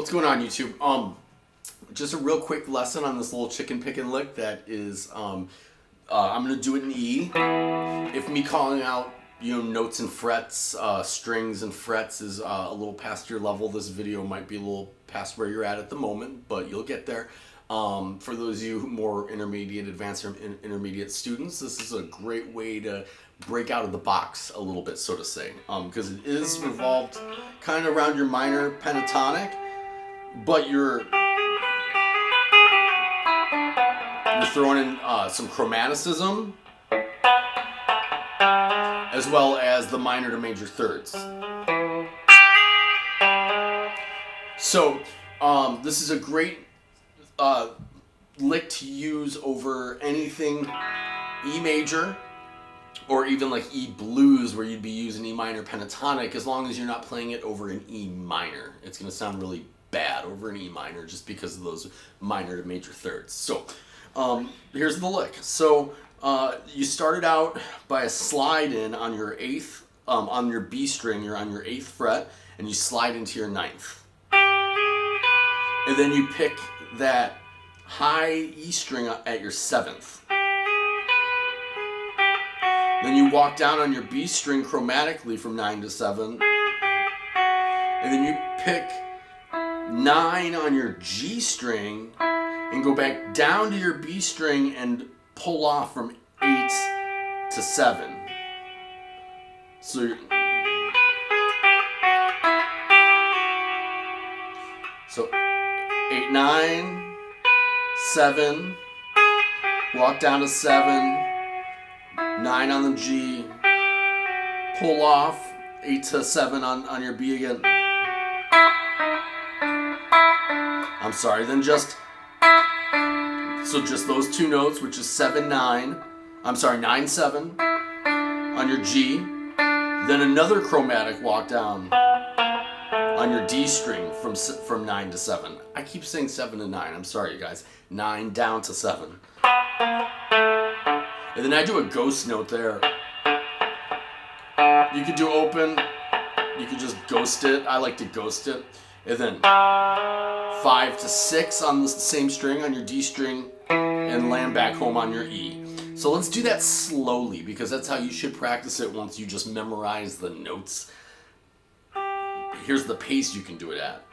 What's going on, YouTube? Just a real quick lesson on this little chicken pickin' lick that is, I'm gonna do it in E. If me calling out, notes and frets, strings and frets is a little past your level, this video might be a little past where you're at the moment, but you'll get there. For those of you more intermediate, advanced, or intermediate students, this is a great way to break out of the box a little bit, so to say, because it is revolved kind of around your minor pentatonic, but you're throwing in some chromaticism as well as the minor to major thirds. So this is a great lick to use over anything E major, or even like E blues where you'd be using E minor pentatonic, as long as you're not playing it over an E minor. It's going to sound really bad over an E minor just because of those minor to major thirds. So here's the lick. So you started out by a slide in on your eighth, on your B string, you're on your 8th fret, and you slide into your 9th. And then you pick that high E string at your 7th. Then you walk down on your B string chromatically from 9 to 7. And then you pick 9 on your G string and go back down to your B string and pull off from 8 to 7. So you're, 8, 9, 7, walk down to 7, 9 on the G, pull off, 8 to 7 on your B again. I'm sorry, then just those two notes, which is 7, 9, 9, 7 on your G, then another chromatic walk down on your D string from 9 to 7. I keep saying 7 to 9, I'm sorry you guys. 9 down to 7. And then I do a ghost note there. You could do open, you could just ghost it. I like to ghost it. And then 5 to 6 on the same string on your D string, and land back home on your E. So let's do that slowly, because that's how you should practice it once you just memorize the notes. Here's the pace you can do it at.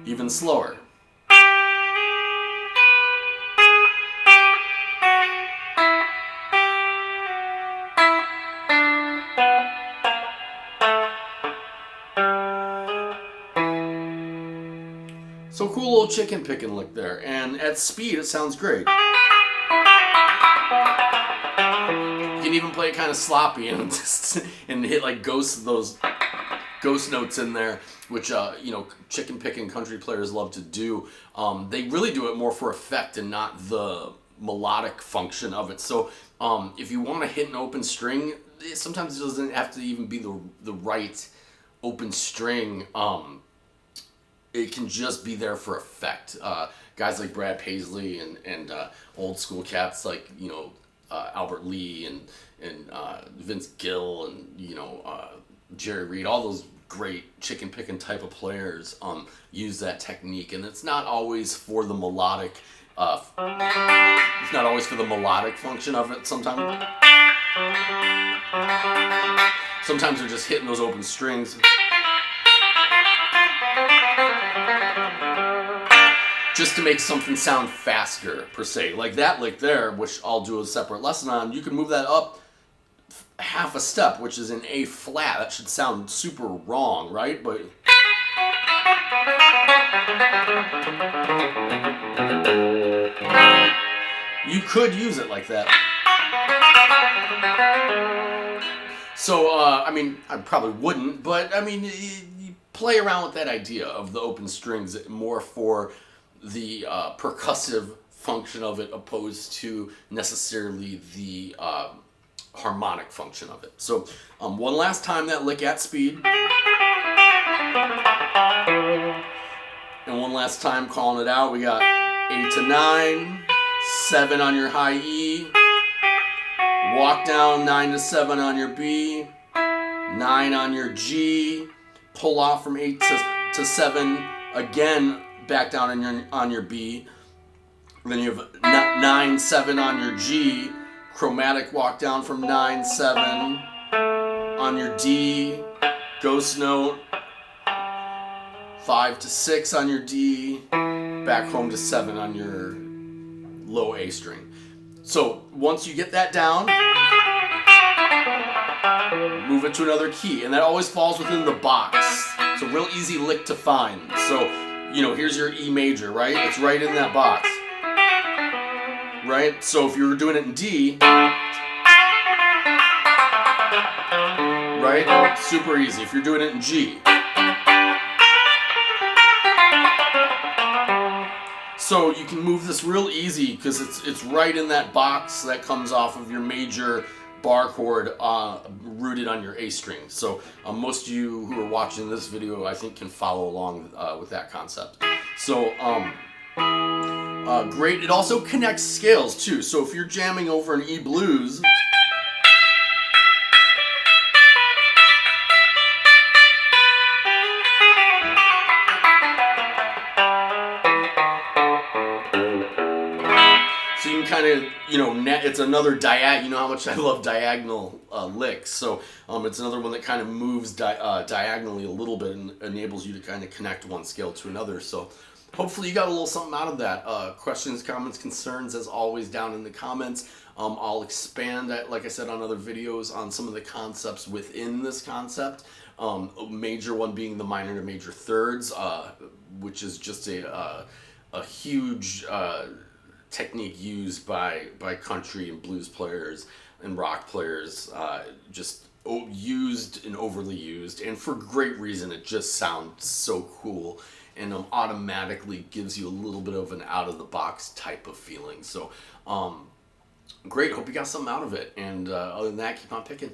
Even slower. So cool little chicken pickin' lick there, and at speed it sounds great. You can even play it kind of sloppy and hit like those ghost notes in there, which chicken pickin' country players love to do. They really do it more for effect and not the melodic function of it. So if you want to hit an open string, sometimes it doesn't have to even be the right open string. It can just be there for effect. Guys like Brad Paisley and old school cats like Albert Lee and Vince Gill and Jerry Reed, all those great chicken picking type of players use that technique, and it's not always for the melodic. It's not always for the melodic function of it. Sometimes they're just hitting those open strings. Just to make something sound faster, per se. Like that lick there, which I'll do a separate lesson on, you can move that up half a step, which is in A flat. That should sound super wrong, right? But you could use it like that. So, I probably wouldn't, but you play around with that idea of the open strings more for the percussive function of it, opposed to necessarily the harmonic function of it. So one last time that lick at speed, and one last time calling it out. We got 8 to 9, 7 on your high E, walk down 9 to 7 on your B, 9 on your G, pull off from 8 to 7, again back down on your B. Then you have 9 7 on your G, chromatic walk down from 9 7 on your D, ghost note, 5 to 6 on your D, back home to 7 on your low A string. So once you get that down, move it to another key, and that always falls within the box. It's a real easy lick to find. So, you know, here's your E major, right? It's right in that box. Right? So if you were doing it in D, right? Super easy. If you're doing it in G. So you can move this real easy because it's right in that box that comes off of your major bar chord rooted on your A string. So most of you who are watching this video, I think, can follow along with that concept. So great. It also connects scales too. So if you're jamming over an E blues, so you can kind of, you know, it's another you know how much I love diagonal licks. So it's another one that kind of moves diagonally a little bit and enables you to kind of connect one scale to another. So hopefully you got a little something out of that. Questions, comments, concerns, as always, down in the comments. I'll expand, like I said, on other videos on some of the concepts within this concept. A major one being the minor to major thirds, which is just a huge technique used by country and blues players and rock players, just used and overly used, and for great reason. It just sounds so cool and automatically gives you a little bit of an out-of-the-box type of feeling. So great, hope you got something out of it, and other than that, keep on picking.